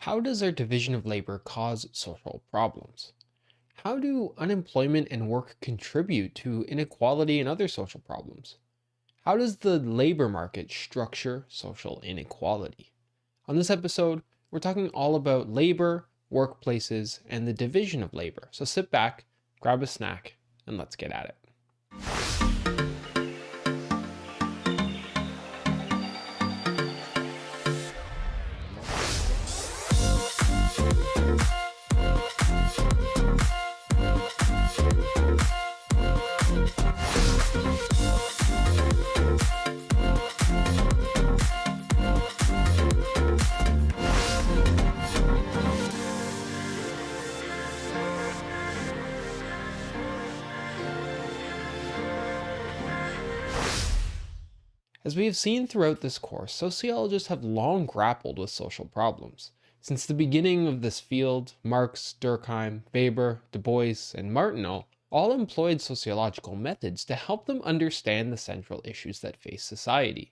How does our division of labor cause social problems? How do unemployment and work contribute to inequality and other social problems? How does the labor market structure social inequality? On this episode, we're talking all about labor, workplaces, and the division of labor. So sit back, grab a snack, and let's get at it. As we have seen throughout this course, sociologists have long grappled with social problems. Since the beginning of this field, Marx, Durkheim, Weber, Du Bois, and Martineau all employed sociological methods to help them understand the central issues that face society,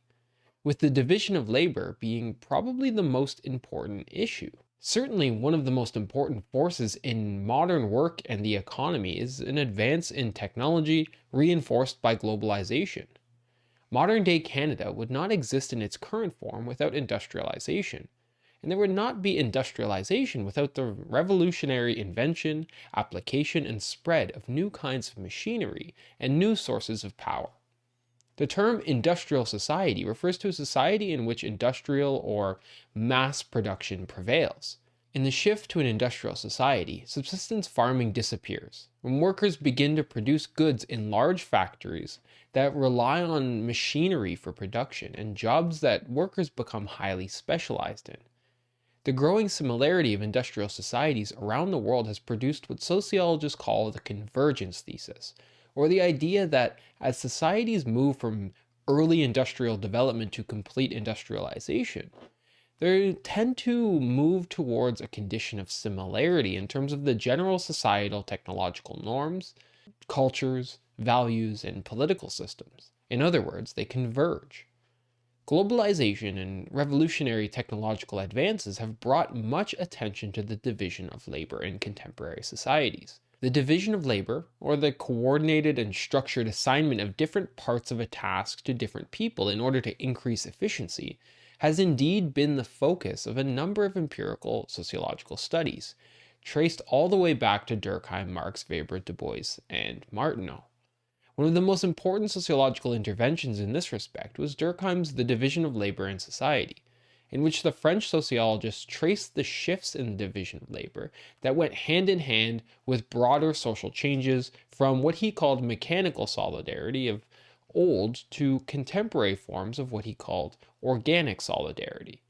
with the division of labor being probably the most important issue. Certainly, one of the most important forces in modern work and the economy is an advance in technology reinforced by globalization. Modern day Canada would not exist in its current form without industrialization, and there would not be industrialization without the revolutionary invention, application, and spread of new kinds of machinery and new sources of power. The term industrial society refers to a society in which industrial or mass production prevails. In the shift to an industrial society, subsistence farming disappears when workers begin to produce goods in large factories that rely on machinery for production and jobs that workers become highly specialized in. The growing similarity of industrial societies around the world has produced what sociologists call the convergence thesis, or the idea that as societies move from early industrial development to complete industrialization, they tend to move towards a condition of similarity in terms of the general societal technological norms, cultures, values, and political systems. In other words, they converge. Globalization and revolutionary technological advances have brought much attention to the division of labor in contemporary societies. The division of labor, or the coordinated and structured assignment of different parts of a task to different people in order to increase efficiency, has indeed been the focus of a number of empirical sociological studies, traced all the way back to Durkheim, Marx, Weber, Du Bois, and Martineau. One of the most important sociological interventions in this respect was Durkheim's The Division of Labor in Society, in which the French sociologists traced the shifts in the division of labor that went hand in hand with broader social changes from what he called mechanical solidarity of old to contemporary forms of what he called organic solidarity.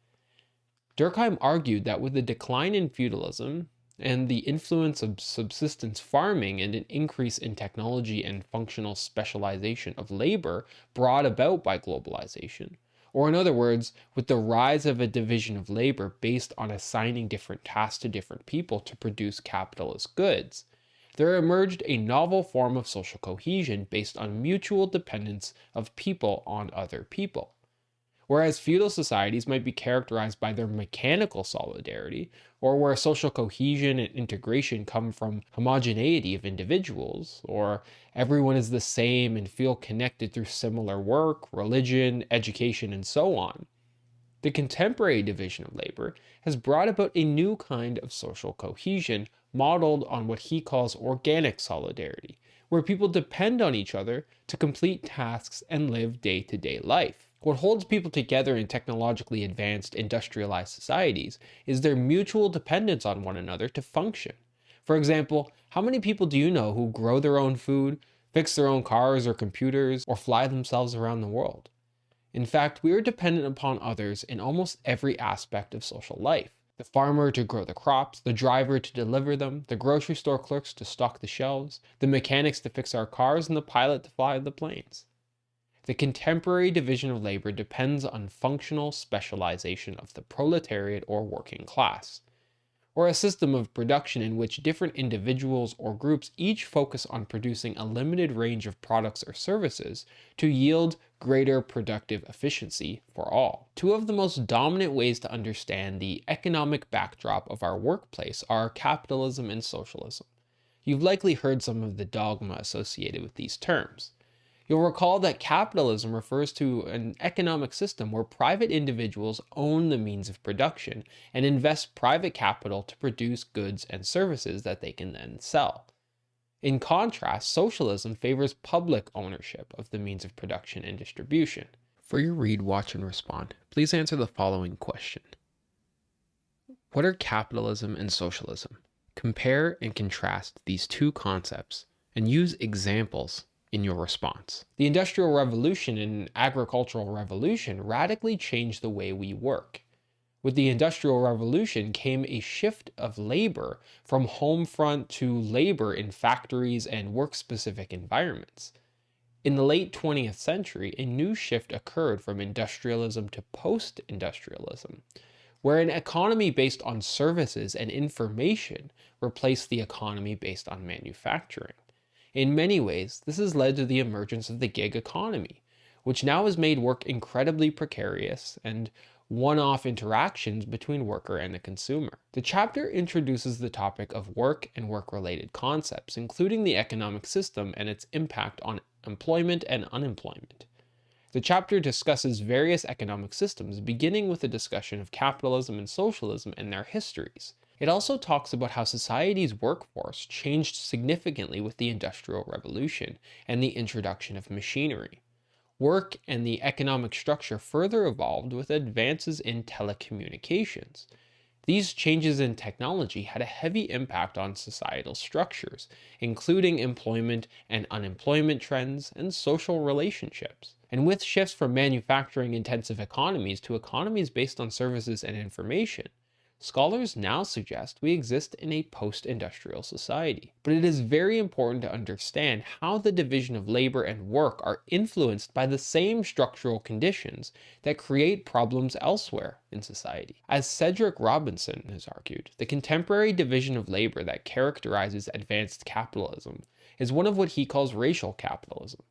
Durkheim argued that with the decline in feudalism and the influence of subsistence farming and an increase in technology and functional specialization of labor brought about by globalization, or in other words, with the rise of a division of labor based on assigning different tasks to different people to produce capitalist goods, there emerged a novel form of social cohesion based on mutual dependence of people on other people. Whereas feudal societies might be characterized by their mechanical solidarity, or where social cohesion and integration come from homogeneity of individuals, or everyone is the same and feel connected through similar work, religion, education, and so on. The contemporary division of labor has brought about a new kind of social cohesion modeled on what he calls organic solidarity, where people depend on each other to complete tasks and live day-to-day life. What holds people together in technologically advanced industrialized societies is their mutual dependence on one another to function. For example, how many people do you know who grow their own food, fix their own cars or computers, or fly themselves around the world? In fact, we are dependent upon others in almost every aspect of social life. The farmer to grow the crops, the driver to deliver them, the grocery store clerks to stock the shelves, the mechanics to fix our cars, and the pilot to fly the planes. The contemporary division of labor depends on functional specialization of the proletariat or working class. or a system of production in which different individuals or groups each focus on producing a limited range of products or services to yield greater productive efficiency for all. Two of the most dominant ways to understand the economic backdrop of our workplace are capitalism and socialism. You've likely heard some of the dogma associated with these terms. You'll recall that capitalism refers to an economic system where private individuals own the means of production and invest private capital to produce goods and services that they can then sell. In contrast, socialism favors public ownership of the means of production and distribution. For your read, watch, and respond, please answer the following question. What are capitalism and socialism? Compare and contrast these two concepts and use examples in your response. The Industrial Revolution and Agricultural Revolution radically changed the way we work. With the Industrial Revolution came a shift of labor from home front to labor in factories and work-specific environments. In the late 20th century, a new shift occurred from industrialism to post-industrialism, where an economy based on services and information replaced the economy based on manufacturing. In many ways, this has led to the emergence of the gig economy, which now has made work incredibly precarious and one-off interactions between worker and the consumer. The chapter introduces the topic of work and work-related concepts, including the economic system and its impact on employment and unemployment. The chapter discusses various economic systems, beginning with a discussion of capitalism and socialism and their histories. It also talks about how society's workforce changed significantly with the Industrial Revolution and the introduction of machinery. Work and the economic structure further evolved with advances in telecommunications. These changes in technology had a heavy impact on societal structures, including employment and unemployment trends and social relationships. And with shifts from manufacturing-intensive economies to economies based on services and information, scholars now suggest we exist in a post-industrial society. But it is very important to understand how the division of labor and work are influenced by the same structural conditions that create problems elsewhere in society. As Cedric Robinson has argued, the contemporary division of labor that characterizes advanced capitalism is one of what he calls racial capitalism,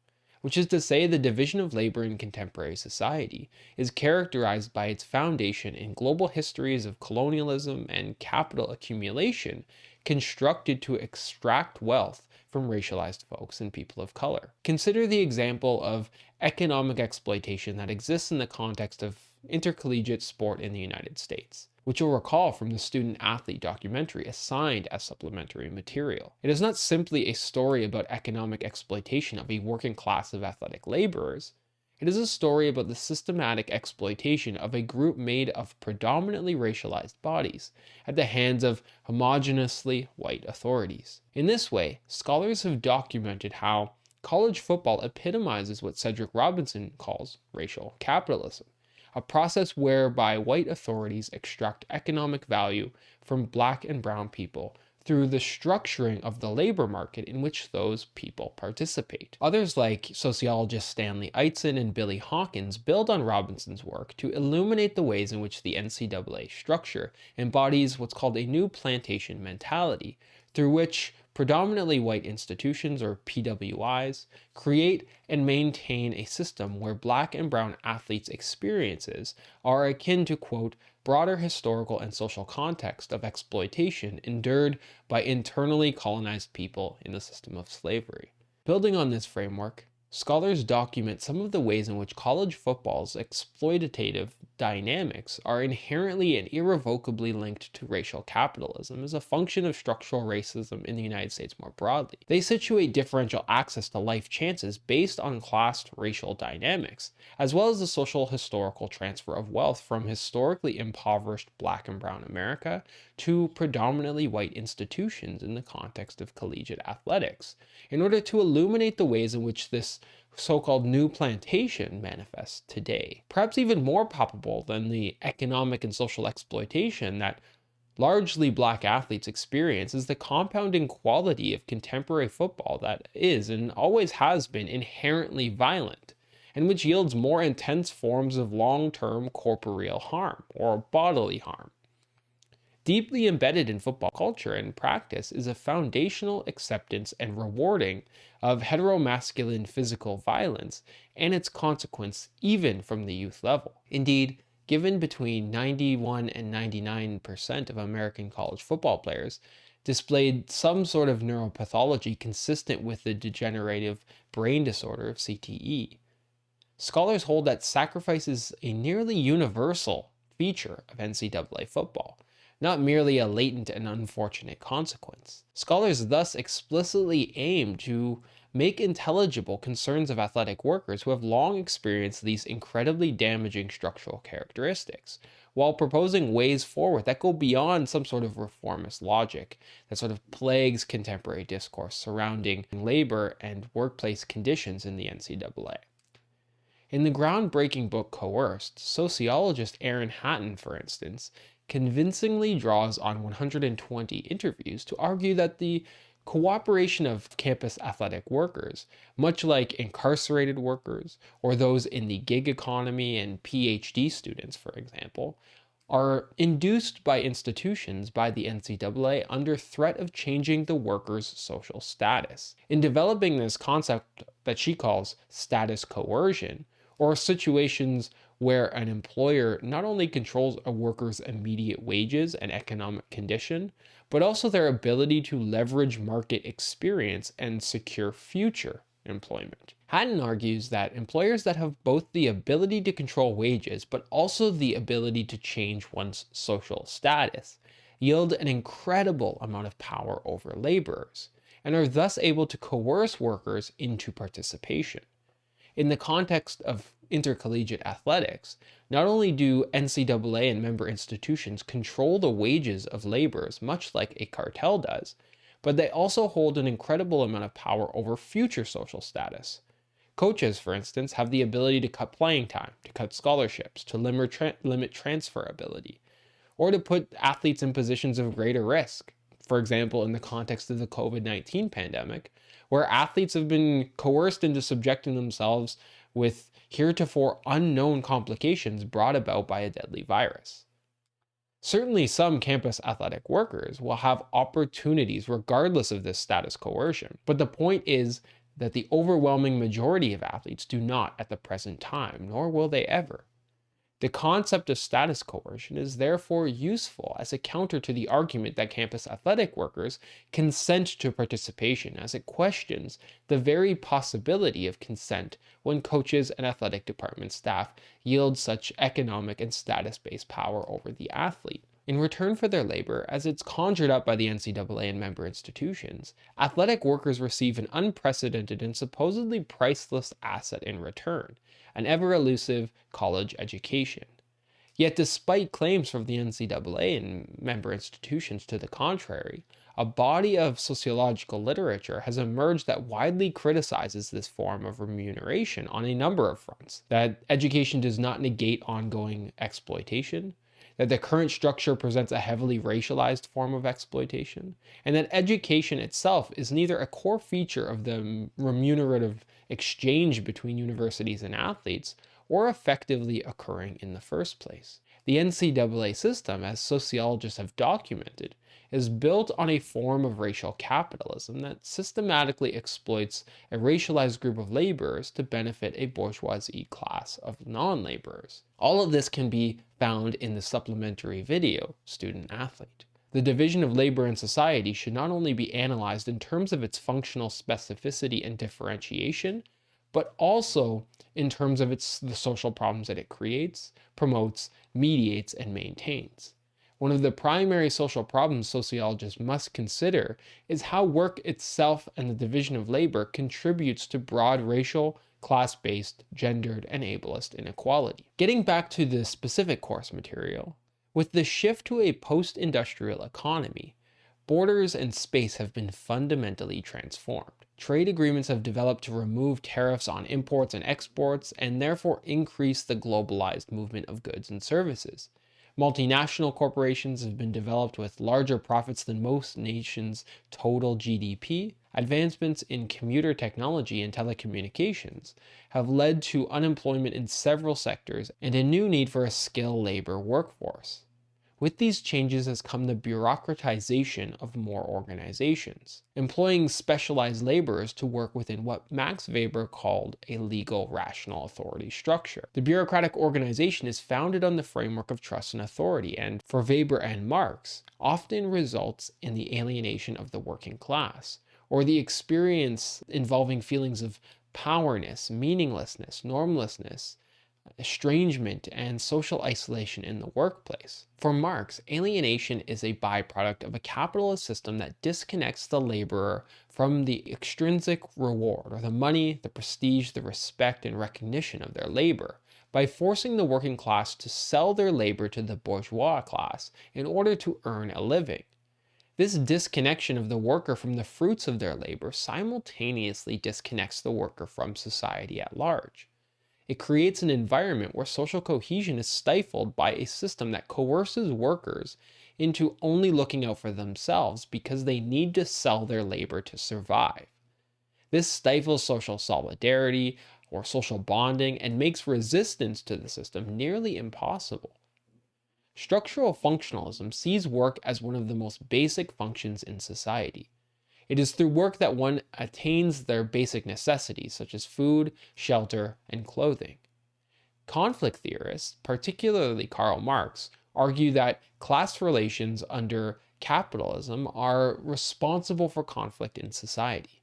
which is to say the division of labor in contemporary society is characterized by its foundation in global histories of colonialism and capital accumulation constructed to extract wealth from racialized folks and people of color. Consider the example of economic exploitation that exists in the context of intercollegiate sport in the United States, which you'll recall from the student-athlete documentary assigned as supplementary material. It is not simply a story about economic exploitation of a working class of athletic laborers. It is a story about the systematic exploitation of a group made of predominantly racialized bodies at the hands of homogeneously white authorities. In this way, scholars have documented how college football epitomizes what Cedric Robinson calls racial capitalism, a process whereby white authorities extract economic value from black and brown people through the structuring of the labor market in which those people participate. Others like sociologists Stanley Eitzen and Billy Hawkins build on Robinson's work to illuminate the ways in which the NCAA structure embodies what's called a new plantation mentality, through which predominantly white institutions, or PWIs, create and maintain a system where black and brown athletes' experiences are akin to, quote, broader historical and social context of exploitation endured by internally colonized people in the system of slavery. Building on this framework, scholars document some of the ways in which college football's exploitative dynamics are inherently and irrevocably linked to racial capitalism as a function of structural racism in the United States more broadly. They situate differential access to life chances based on class racial dynamics, as well as the social historical transfer of wealth from historically impoverished black and brown America to predominantly white institutions in the context of collegiate athletics, in order to illuminate the ways in which this so-called new plantation manifests today. Perhaps even more palpable than the economic and social exploitation that largely black athletes experience is the compounding quality of contemporary football that is and always has been inherently violent, and which yields more intense forms of long-term corporeal harm or bodily harm. Deeply embedded in football culture and practice is a foundational acceptance and rewarding of heteromasculine physical violence and its consequence even from the youth level. Indeed, given between 91 and 99% of American college football players displayed some sort of neuropathology consistent with the degenerative brain disorder of CTE. Scholars hold that sacrifice is a nearly universal feature of NCAA football, not merely a latent and unfortunate consequence. Scholars thus explicitly aim to make intelligible concerns of athletic workers who have long experienced these incredibly damaging structural characteristics, while proposing ways forward that go beyond some sort of reformist logic that sort of plagues contemporary discourse surrounding labor and workplace conditions in the NCAA. In the groundbreaking book Coerced, sociologist Aaron Hatton, for instance, convincingly draws on 120 interviews to argue that the cooperation of campus athletic workers, much like incarcerated workers or those in the gig economy and PhD students, for example, are induced by institutions by the NCAA under threat of changing the workers' social status. In developing this concept that she calls status coercion, or situations where an employer not only controls a worker's immediate wages and economic condition, but also their ability to leverage market experience and secure future employment. Hatton argues that employers that have both the ability to control wages but also the ability to change one's social status yield an incredible amount of power over laborers, and are thus able to coerce workers into participation. In the context of intercollegiate athletics, not only do NCAA and member institutions control the wages of laborers much like a cartel does, but they also hold an incredible amount of power over future social status. Coaches, for instance, have the ability to cut playing time, to cut scholarships, to limit transferability, or to put athletes in positions of greater risk. For example, in the context of the COVID-19 pandemic, where athletes have been coerced into subjecting themselves with heretofore unknown complications brought about by a deadly virus. Certainly, some campus athletic workers will have opportunities regardless of this status coercion, but the point is that the overwhelming majority of athletes do not at the present time, nor will they ever. The concept of status coercion is therefore useful as a counter to the argument that campus athletic workers consent to participation, as it questions the very possibility of consent when coaches and athletic department staff yield such economic and status-based power over the athlete. In return for their labor, as it's conjured up by the NCAA and member institutions, athletic workers receive an unprecedented and supposedly priceless asset in return: an ever-elusive college education. Yet despite claims from the NCAA and member institutions to the contrary, a body of sociological literature has emerged that widely criticizes this form of remuneration on a number of fronts: that education does not negate ongoing exploitation, that the current structure presents a heavily racialized form of exploitation, and that education itself is neither a core feature of the remunerative exchange between universities and athletes, or effectively occurring in the first place. The NCAA system, as sociologists have documented, is built on a form of racial capitalism that systematically exploits a racialized group of laborers to benefit a bourgeoisie class of non-laborers. All of this can be found in the supplementary video, Student Athlete. The division of labor in society should not only be analyzed in terms of its functional specificity and differentiation, but also in terms of the social problems that it creates, promotes, mediates, and maintains. One of the primary social problems sociologists must consider is how work itself and the division of labor contributes to broad racial, class-based, gendered, and ableist inequality. Getting back to the specific course material, with the shift to a post-industrial economy, borders and space have been fundamentally transformed. Trade agreements have developed to remove tariffs on imports and exports, and therefore increase the globalized movement of goods and services. Multinational corporations have been developed with larger profits than most nations' total GDP. Advancements in computer technology and telecommunications have led to unemployment in several sectors and a new need for a skilled labor workforce. With these changes has come the bureaucratization of more organizations, employing specialized laborers to work within what Max Weber called a legal rational authority structure. The bureaucratic organization is founded on the framework of trust and authority, and for Weber and Marx, often results in the alienation of the working class, or the experience involving feelings of powerness, meaninglessness, normlessness, estrangement, and social isolation in the workplace. For Marx, alienation is a byproduct of a capitalist system that disconnects the laborer from the extrinsic reward, or the money, the prestige, the respect, and recognition of their labor, by forcing the working class to sell their labor to the bourgeois class in order to earn a living. This disconnection of the worker from the fruits of their labor simultaneously disconnects the worker from society at large. It creates an environment where social cohesion is stifled by a system that coerces workers into only looking out for themselves because they need to sell their labor to survive. This stifles social solidarity or social bonding and makes resistance to the system nearly impossible. Structural functionalism sees work as one of the most basic functions in society. It is through work that one attains their basic necessities, such as food, shelter, and clothing. Conflict theorists, particularly Karl Marx, argue that class relations under capitalism are responsible for conflict in society.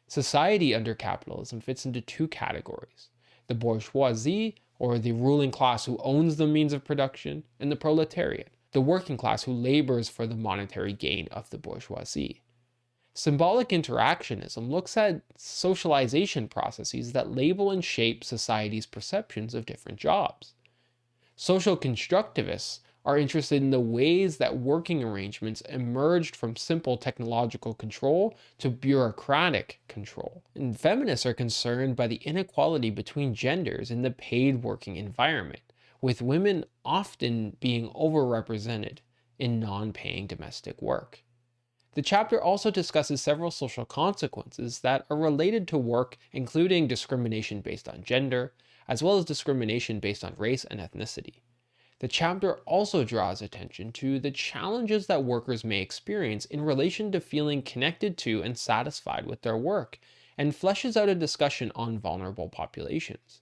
Society under capitalism fits into two categories: the bourgeoisie, or the ruling class who owns the means of production, and the proletariat, the working class who labors for the monetary gain of the bourgeoisie. Symbolic interactionism looks at socialization processes that label and shape society's perceptions of different jobs. Social constructivists are interested in the ways that working arrangements emerged from simple technological control to bureaucratic control. And feminists are concerned by the inequality between genders in the paid working environment, with women often being overrepresented in non-paying domestic work. The chapter also discusses several social consequences that are related to work, including discrimination based on gender, as well as discrimination based on race and ethnicity. The chapter also draws attention to the challenges that workers may experience in relation to feeling connected to and satisfied with their work, and fleshes out a discussion on vulnerable populations.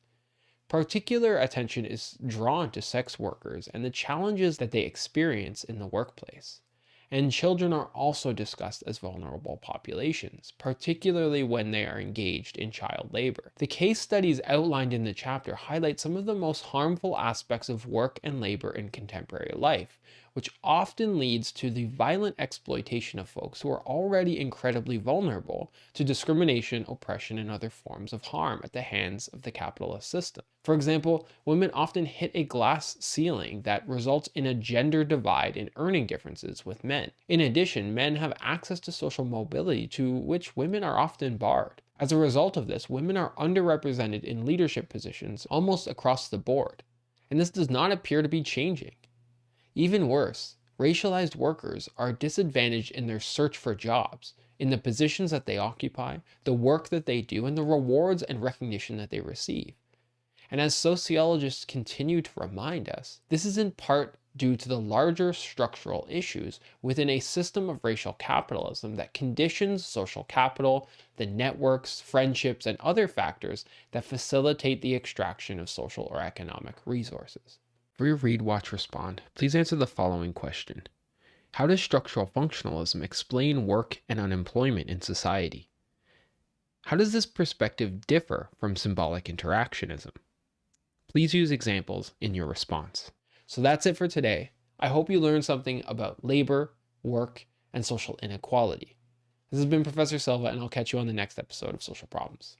Particular attention is drawn to sex workers and the challenges that they experience in the workplace. And children are also discussed as vulnerable populations, particularly when they are engaged in child labor. The case studies outlined in the chapter highlight some of the most harmful aspects of work and labor in contemporary life, which often leads to the violent exploitation of folks who are already incredibly vulnerable to discrimination, oppression, and other forms of harm at the hands of the capitalist system. For example, women often hit a glass ceiling that results in a gender divide in earning differences with men. In addition, men have access to social mobility to which women are often barred. As a result of this, women are underrepresented in leadership positions almost across the board, and this does not appear to be changing. Even worse, racialized workers are disadvantaged in their search for jobs, in the positions that they occupy, the work that they do, and the rewards and recognition that they receive. And as sociologists continue to remind us, this is in part due to the larger structural issues within a system of racial capitalism that conditions social capital, the networks, friendships, and other factors that facilitate the extraction of social or economic resources. For your Read, Watch, Respond, please answer the following question. How does structural functionalism explain work and unemployment in society? How does this perspective differ from symbolic interactionism? Please use examples in your response. So that's it for today. I hope you learned something about labor, work, and social inequality. This has been Professor Silva, and I'll catch you on the next episode of Social Problems.